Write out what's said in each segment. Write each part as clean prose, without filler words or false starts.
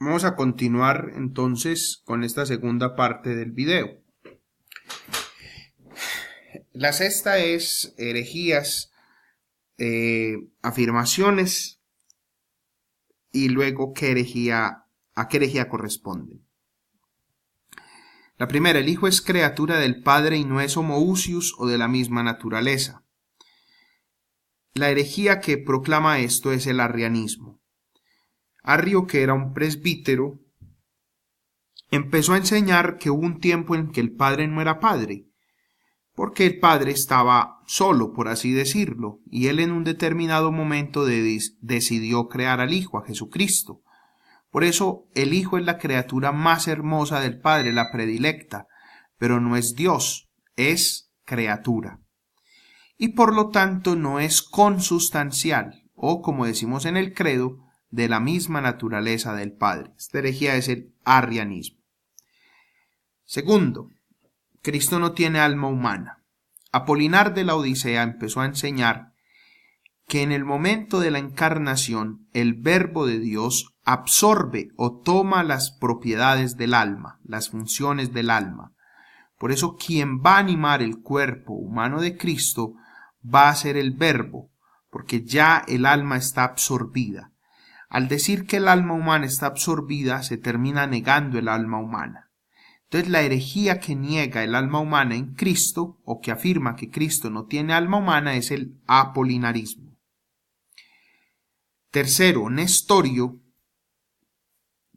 Vamos a continuar entonces con esta segunda parte del video. La sexta es herejías, afirmaciones y luego a qué herejía corresponde. La primera, el Hijo es criatura del Padre y no es homoousios o de la misma naturaleza. La herejía que proclama esto es el arrianismo. Arrio, que era un presbítero, empezó a enseñar que hubo un tiempo en que el Padre no era Padre, porque el Padre estaba solo, por así decirlo, y él en un determinado momento decidió crear al Hijo, a Jesucristo. Por eso el Hijo es la criatura más hermosa del Padre, la predilecta, pero no es Dios, es criatura. Y por lo tanto no es consustancial, o como decimos en el credo, de la misma naturaleza del Padre. Esta herejía es el arrianismo. Segundo, Cristo no tiene alma humana. Apolinar de la Odisea empezó a enseñar que en el momento de la encarnación el Verbo de Dios absorbe o toma las propiedades del alma, las funciones del alma. Por eso quien va a animar el cuerpo humano de Cristo va a ser el Verbo, porque ya el alma está absorbida. Al decir que el alma humana está absorbida, se termina negando el alma humana. Entonces la herejía que niega el alma humana en Cristo, o que afirma que Cristo no tiene alma humana, es el apolinarismo. Tercero, Nestorio,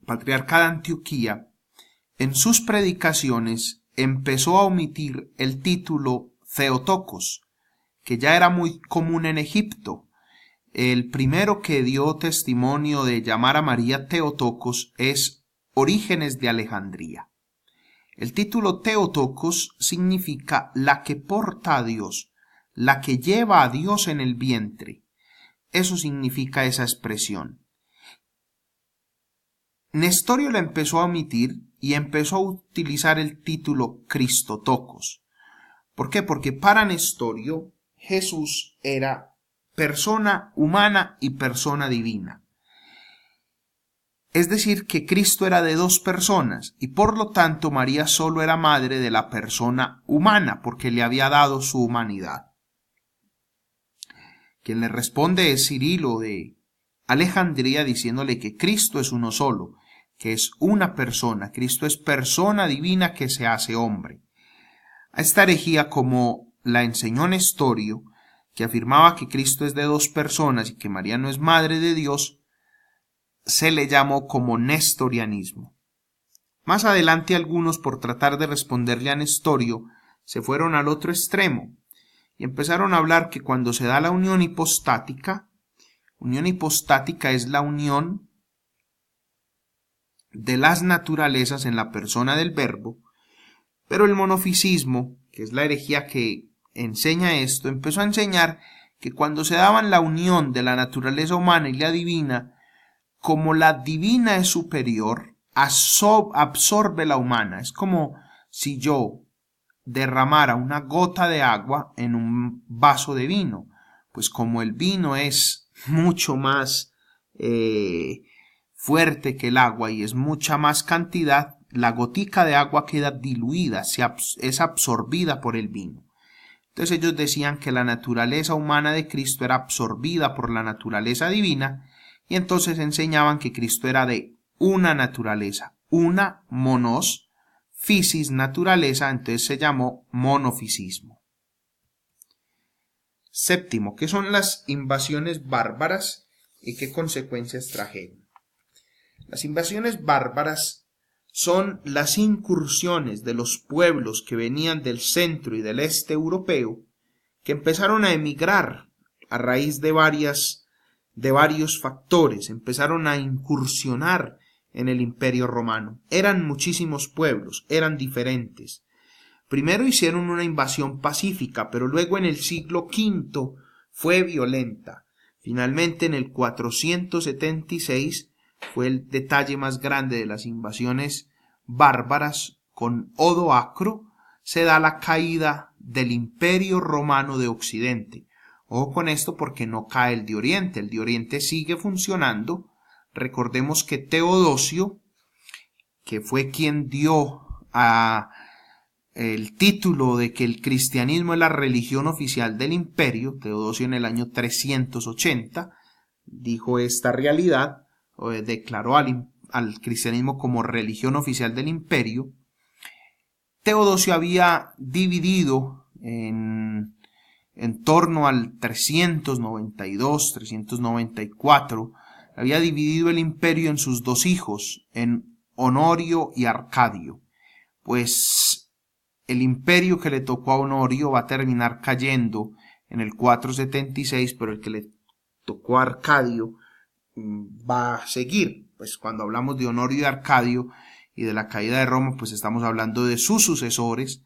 patriarca de Antioquía, en sus predicaciones empezó a omitir el título Theotokos, que ya era muy común en Egipto. El primero que dio testimonio de llamar a María Theotokos es Orígenes de Alejandría. El título Theotokos significa la que porta a Dios, la que lleva a Dios en el vientre. Eso significa esa expresión. Nestorio la empezó a omitir y empezó a utilizar el título Cristotokos. ¿Por qué? Porque para Nestorio Jesús era persona humana y persona divina. Es decir, que Cristo era de dos personas y por lo tanto María solo era madre de la persona humana porque le había dado su humanidad. Quien le responde es Cirilo de Alejandría diciéndole que Cristo es uno solo, que es una persona, Cristo es persona divina que se hace hombre. A esta herejía, como la enseñó Nestorio, que afirmaba que Cristo es de dos personas y que María no es madre de Dios, se le llamó como nestorianismo. Más adelante algunos, por tratar de responderle a Nestorio, se fueron al otro extremo y empezaron a hablar que cuando se da la unión hipostática es la unión de las naturalezas en la persona del Verbo, pero el monofisismo, que es la herejía que enseña esto, empezó a enseñar que cuando se daban la unión de la naturaleza humana y la divina, como la divina es superior, absorbe la humana. Es como si yo derramara una gota de agua en un vaso de vino. Pues como el vino es mucho más fuerte que el agua y es mucha más cantidad, la gotica de agua queda diluida, es absorbida por el vino. Entonces ellos decían que la naturaleza humana de Cristo era absorbida por la naturaleza divina y entonces enseñaban que Cristo era de una naturaleza, una monos, physis naturaleza, entonces se llamó monofisismo. Séptimo, ¿qué son las invasiones bárbaras y qué consecuencias trajeron? Las invasiones bárbaras son las incursiones de los pueblos que venían del centro y del este europeo, que empezaron a emigrar a raíz de varios factores, empezaron a incursionar en el Imperio Romano. Eran muchísimos pueblos, eran diferentes. Primero hicieron una invasión pacífica, pero luego en el siglo V fue violenta. Finalmente en el 476 fue el detalle más grande de las invasiones bárbaras. Con Odoacro se da la caída del Imperio Romano de Occidente. Ojo con esto porque no cae el de Oriente sigue funcionando, Recordemos que Teodosio, que fue quien dio el título de que el cristianismo es la religión oficial del imperio, Teodosio en el año 380 dijo esta realidad, declaró al cristianismo como religión oficial del imperio. Teodosio había dividido en torno al 392, 394, había dividido el imperio en sus dos hijos, en Honorio y Arcadio. Pues el imperio que le tocó a Honorio va a terminar cayendo en el 476, pero el que le tocó a Arcadio va a seguir. Pues cuando hablamos de Honorio y Arcadio y de la caída de Roma, pues estamos hablando de sus sucesores,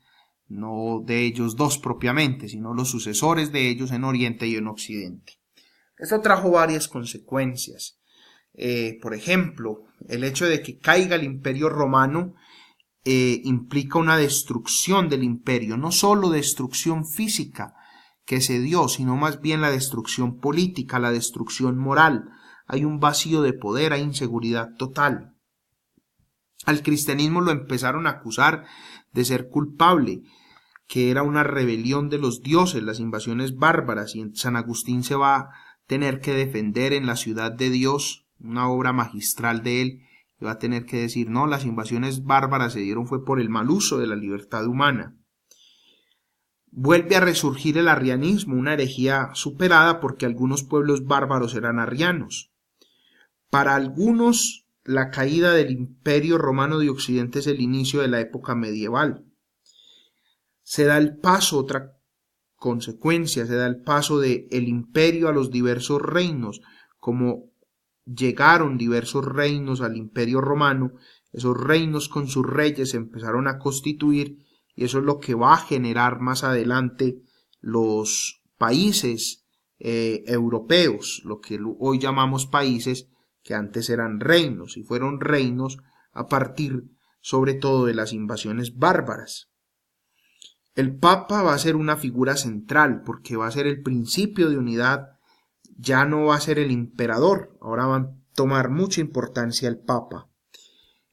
no de ellos dos propiamente, sino los sucesores de ellos en Oriente y en Occidente. Esto trajo varias consecuencias. Por ejemplo, el hecho de que caiga el imperio romano implica una destrucción del imperio, no solo destrucción física que se dio, sino más bien la destrucción política, la destrucción moral. Hay un vacío de poder, hay inseguridad total. Al cristianismo lo empezaron a acusar de ser culpable, que era una rebelión de los dioses, las invasiones bárbaras, y San Agustín se va a tener que defender en La Ciudad de Dios, una obra magistral de él, y va a tener que decir, no, las invasiones bárbaras se dieron fue por el mal uso de la libertad humana. Vuelve a resurgir el arrianismo, una herejía superada porque algunos pueblos bárbaros eran arrianos. Para algunos, la caída del Imperio Romano de Occidente es el inicio de la época medieval. Se da el paso, otra consecuencia, se da el paso del imperio a los diversos reinos, como llegaron diversos reinos al imperio romano, esos reinos con sus reyes se empezaron a constituir, y eso es lo que va a generar más adelante los países europeos, lo que hoy llamamos países, que antes eran reinos, y fueron reinos a partir sobre todo de las invasiones bárbaras. El Papa va a ser una figura central, porque va a ser el principio de unidad, ya no va a ser el emperador, ahora va a tomar mucha importancia el Papa.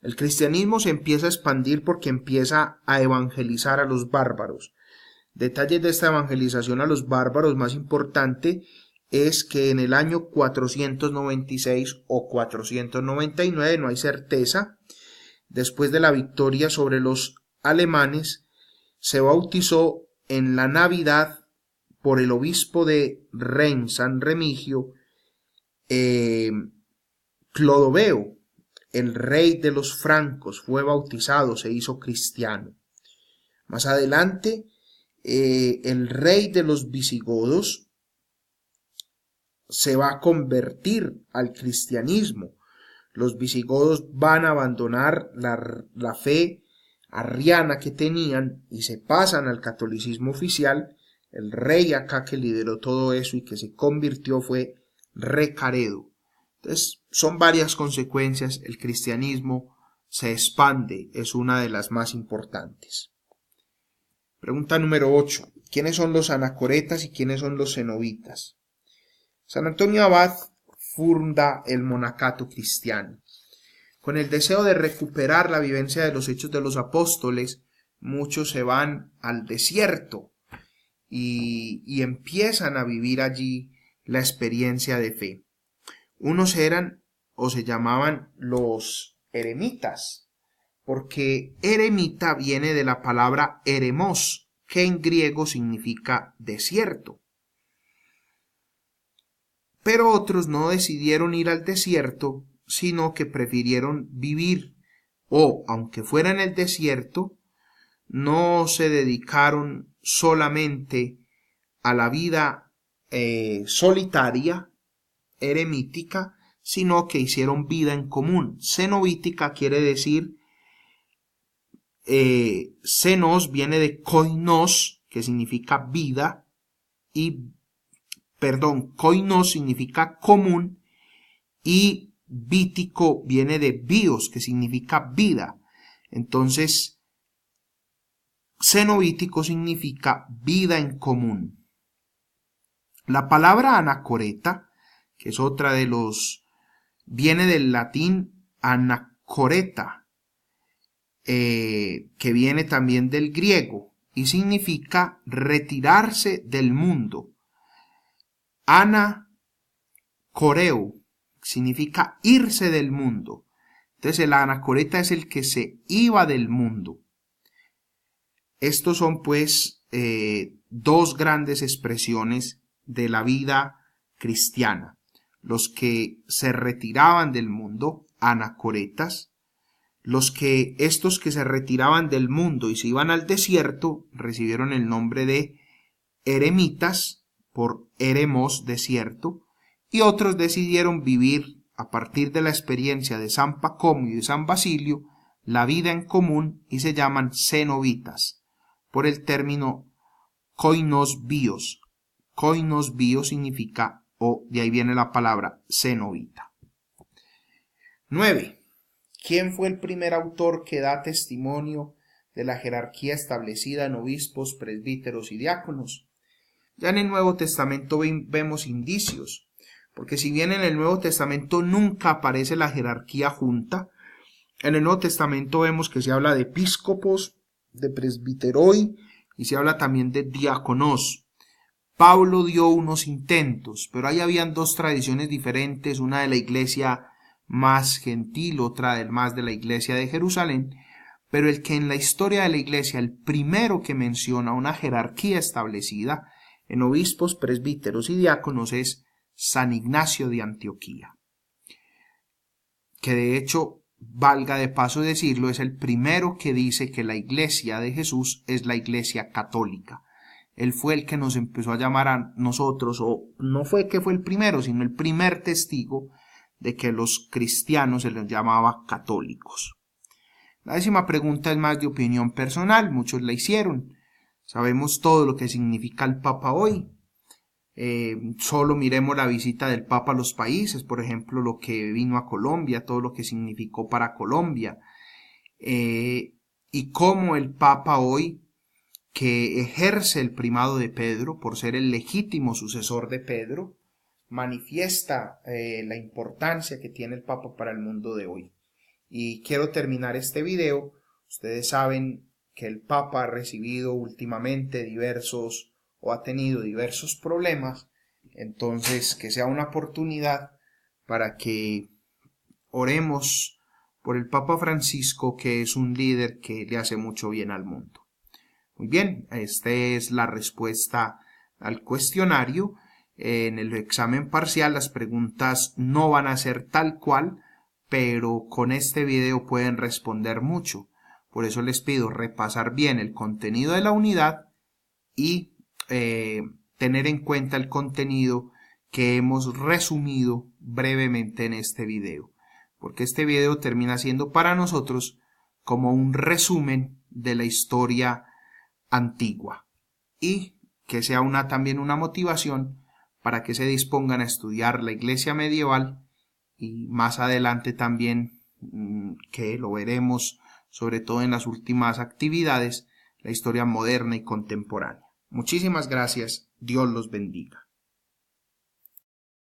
El cristianismo se empieza a expandir porque empieza a evangelizar a los bárbaros. Detalles de esta evangelización a los bárbaros más importante es que en el año 496 o 499, no hay certeza, después de la victoria sobre los alemanes, se bautizó en la Navidad por el obispo de Reims, San Remigio, Clodoveo, el rey de los francos, fue bautizado, se hizo cristiano. Más adelante, el rey de los visigodos se va a convertir al cristianismo. Los visigodos van a abandonar la fe arriana que tenían y se pasan al catolicismo oficial. El rey acá que lideró todo eso y que se convirtió fue Recaredo. Entonces son varias consecuencias. El cristianismo se expande, es una de las más importantes. Pregunta número 8. ¿Quiénes son los anacoretas y quiénes son los cenobitas? San Antonio Abad funda el monacato cristiano. Con el deseo de recuperar la vivencia de los hechos de los apóstoles, muchos se van al desierto y empiezan a vivir allí la experiencia de fe. Unos eran o se llamaban los eremitas, porque eremita viene de la palabra eremos, que en griego significa desierto. Pero otros no decidieron ir al desierto, sino que prefirieron vivir, o aunque fuera en el desierto, no se dedicaron solamente a la vida solitaria, eremítica, sino que hicieron vida en común. Cenobítica quiere decir, cenos viene de koinos, que significa vida, koinos significa común, y vítico viene de bios, que significa vida. Entonces, cenobítico significa vida en común. La palabra anacoreta, que es otra de viene del latín anacoreta, que viene también del griego y significa retirarse del mundo. Anacoreu significa irse del mundo. Entonces el anacoreta es el que se iba del mundo. Estos son pues dos grandes expresiones de la vida cristiana. Los que se retiraban del mundo, anacoretas. Estos que se retiraban del mundo y se iban al desierto, recibieron el nombre de eremitas, por eremos, desierto, y otros decidieron vivir, a partir de la experiencia de San Pacomio y de San Basilio, la vida en común y se llaman cenobitas, por el término koinos bios. Koinos bios significa, o de ahí viene la palabra cenobita. 9. ¿Quién fue el primer autor que da testimonio de la jerarquía establecida en obispos, presbíteros y diáconos? Ya en el Nuevo Testamento vemos indicios, porque si bien en el Nuevo Testamento nunca aparece la jerarquía junta, en el Nuevo Testamento vemos que se habla de episcopos, de presbiteroi y se habla también de diáconos. Pablo dio unos intentos, pero ahí habían dos tradiciones diferentes, una de la iglesia más gentil, otra más de la iglesia de Jerusalén, pero el que en la historia de la iglesia, el primero que menciona una jerarquía establecida en obispos, presbíteros y diáconos es San Ignacio de Antioquía, que de hecho, valga de paso decirlo, es el primero que dice que la iglesia de Jesús es la iglesia católica. Él fue el que nos empezó a llamar a nosotros, o no fue que fue el primero, sino el primer testigo de que los cristianos se les llamaba católicos. La 10ª pregunta es más de opinión personal, muchos la hicieron. Sabemos todo lo que significa el Papa hoy. Solo miremos la visita del Papa a los países, por ejemplo, lo que vino a Colombia, todo lo que significó para Colombia, y cómo el Papa hoy, que ejerce el primado de Pedro por ser el legítimo sucesor de Pedro, manifiesta la importancia que tiene el Papa para el mundo de hoy. Y quiero terminar este video. Ustedes saben que el Papa ha recibido últimamente ha tenido diversos problemas, entonces que sea una oportunidad para que oremos por el Papa Francisco, que es un líder que le hace mucho bien al mundo. Muy bien, esta es la respuesta al cuestionario. En el examen parcial las preguntas no van a ser tal cual, pero con este video pueden responder mucho. Por eso les pido repasar bien el contenido de la unidad y tener en cuenta el contenido que hemos resumido brevemente en este video, porque este video termina siendo para nosotros como un resumen de la historia antigua y que sea también una motivación para que se dispongan a estudiar la iglesia medieval y más adelante también, que lo veremos sobre todo en las últimas actividades, la historia moderna y contemporánea. Muchísimas gracias. Dios los bendiga.